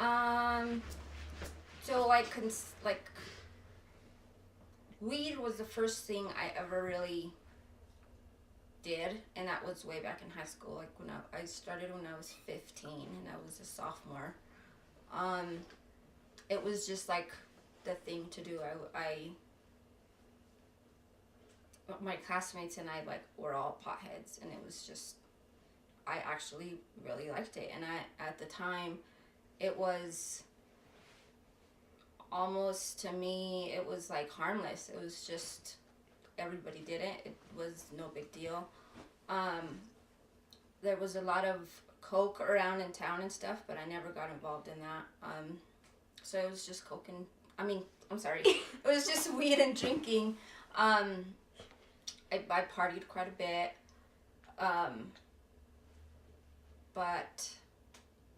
Um, so like weed was the first thing I ever really did, and that was way back in high school. Like when I started when I was 15, and I was a sophomore. Um, it was just like the thing to do. My classmates and I like were all potheads, and it was just I actually really liked it, and at the time, it was almost to me it was like harmless. It was just everybody did it. It was no big deal. Um, there was a lot of coke around in town and stuff, but I never got involved in that. So it was just coke and I'm sorry, it was just weed and drinking. I partied quite a bit, but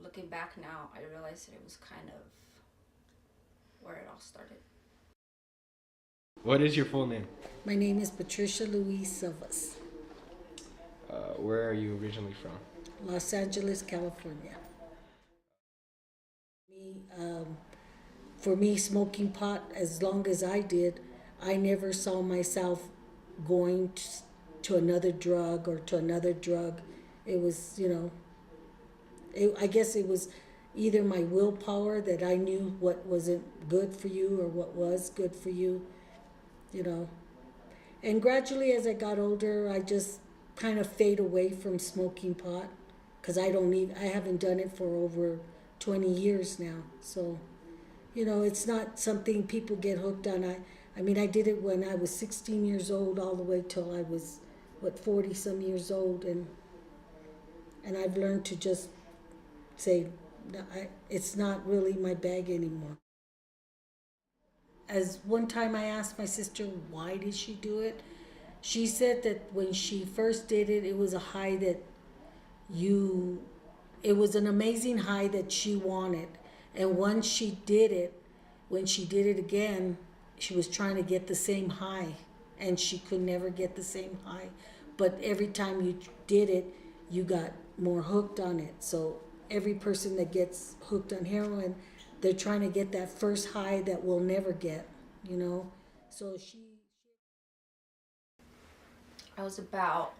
looking back now, I realized that it was kind of where it all started. What is your full name? My name is Patricia Louise Silvas, Where are you originally from? Los Angeles, California. For me, smoking pot, as long as I did, I never saw myself going to another drug or to another drug. It was, I guess it was either my willpower that I knew what wasn't good for you or what was good for you, you know. And gradually, as I got older, I just kind of fade away from smoking pot because I haven't done it for over 20 years now. So, it's not something people get hooked on. I mean, I did it when I was 16 years old all the way till I was, 40 some years old. And I've learned to just say, it's not really my bag anymore. As one time I asked my sister, why did she do it? She said that when she first did it, it was a high it was an amazing high that she wanted. And once she did it, when she did it again, she was trying to get the same high, and she could never get the same high. But every time you did it, you got more hooked on it. So every person that gets hooked on heroin, they're trying to get that first high that we'll never get, So I was about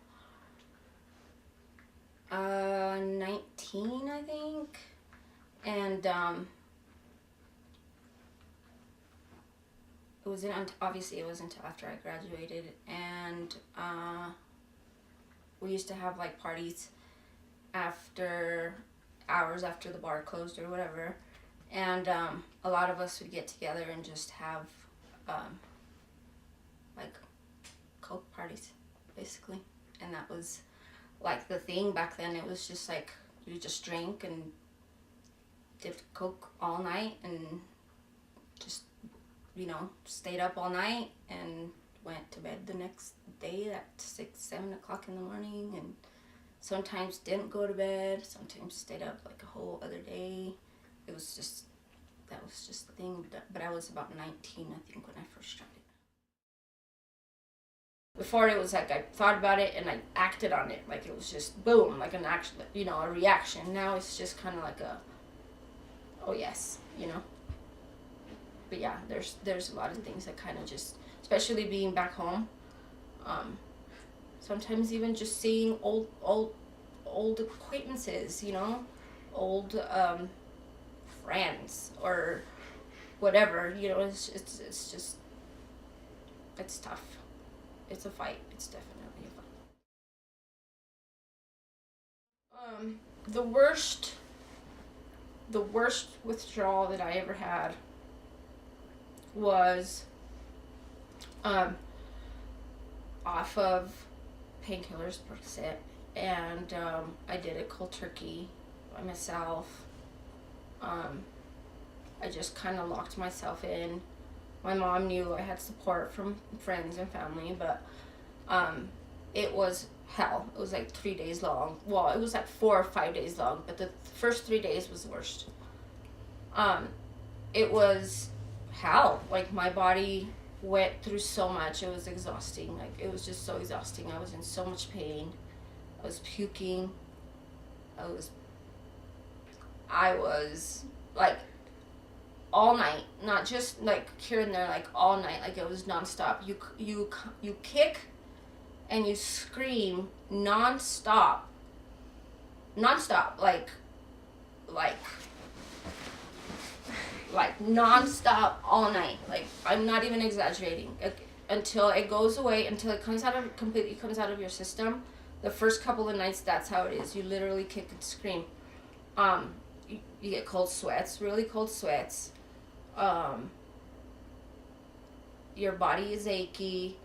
19, I think, and obviously it wasn't until after I graduated, and we used to have like parties after hours after the bar closed or whatever, and a lot of us would get together and just have like coke parties basically, and that was like the thing back then. It was just like you just drink and did coke all night and just stayed up all night and went to bed the next day at 6-7 o'clock in the morning, and sometimes didn't go to bed, sometimes stayed up like a whole other day. That was just the thing. But I was about 19, I think, when I first tried it. Before, it was like I thought about it and I acted on it, like it was just boom, like an action, a reaction. Now it's just kind of like oh yes, But yeah, there's a lot of things that kind of just, especially being back home. Sometimes even just seeing old acquaintances, old friends or whatever. It's just it's tough. It's a fight. It's definitely a fight. The worst withdrawal that I ever had was off of painkillers, Percocet, and I did it cold turkey by myself. I just kind of locked myself in. My mom knew I had support from friends and family, but it was hell. It was like 3 days long. Well, it was like 4 or 5 days long, but the first 3 days was the worst. It was hell. Like, my body went through so much. It was exhausting. Like, it was just so exhausting. I was in so much pain. I was puking. I was like all night, not just like here and there, like all night, like it was nonstop. You kick and you scream nonstop, like like nonstop all night. Like I'm not even exaggerating. Until it goes away, until it completely comes out of your system. The first couple of nights, that's how it is. You literally kick and scream. You get cold sweats, really cold sweats. Your body is achy.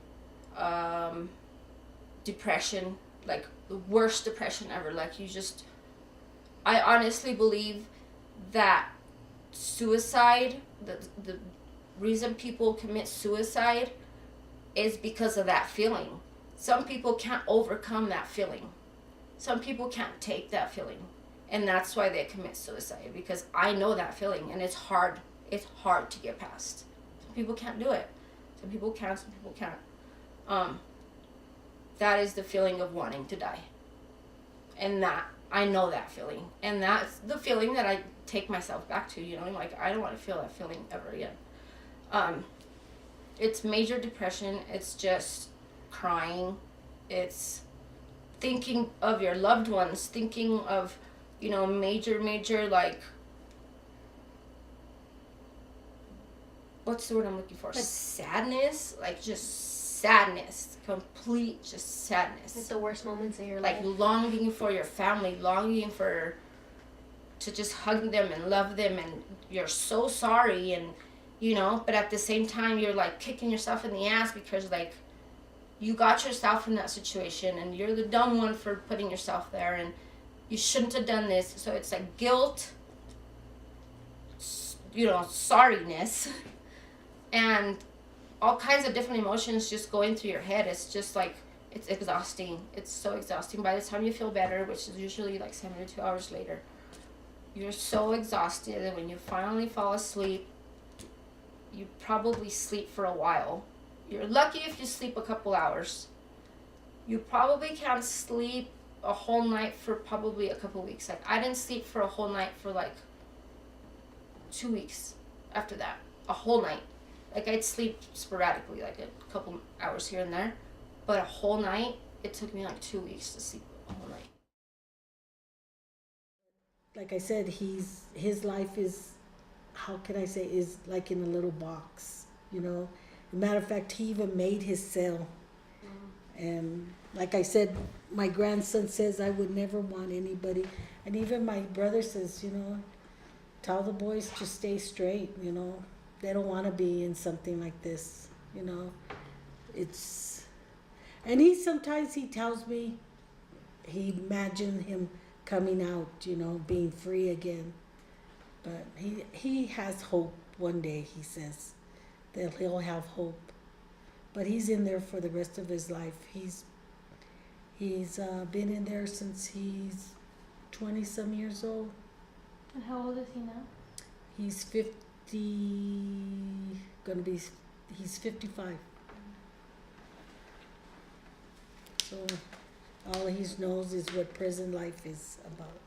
Depression, like the worst depression ever. Like I honestly believe that suicide, the reason people commit suicide is because of that feeling. Some people can't overcome that feeling. Some people can't take that feeling. And that's why they commit suicide, because I know that feeling, and it's hard. It's hard to get past. Some people can't do it. Some people can, some people can't. That is the feeling of wanting to die. And that, I know that feeling. And that's the feeling that I take myself back to, you know, like I don't want to feel that feeling ever again. It's major depression. It's just crying. It's thinking of your loved ones, thinking of, you know, major, like, what's the word I'm looking for? Sadness, like just sadness, complete just sadness. It's the worst moments of your life. Like longing for your family, longing to just hug them and love them, and you're so sorry, and you know, but at the same time you're like kicking yourself in the ass because like you got yourself in that situation and you're the dumb one for putting yourself there and you shouldn't have done this. So it's like guilt, you know, sorriness, and all kinds of different emotions just going through your head. It's just like, it's exhausting. It's so exhausting. By the time you feel better, which is usually like 72 hours later, you're so exhausted, and when you finally fall asleep, you probably sleep for a while. You're lucky if you sleep a couple hours. You probably can't sleep a whole night for probably a couple weeks. Like I didn't sleep for a whole night for like 2 weeks after that. A whole night. Like I'd sleep sporadically, like a couple hours here and there. But a whole night, it took me like 2 weeks to sleep a whole night. Like I said, his life is, how can I say, is like in a little box, you know. As a matter of fact, he even made his cell. And like I said, my grandson says I would never want anybody. And even my brother says, you know, tell the boys to stay straight, you know. They don't want to be in something like this, you know. It's, and sometimes he tells me he imagined him coming out, you know, being free again. But he has hope one day, he says, that he'll have hope. But he's in there for the rest of his life. He's been in there since he's 20-some years old. And how old is he now? He's he's 55. So all he knows is what prison life is about.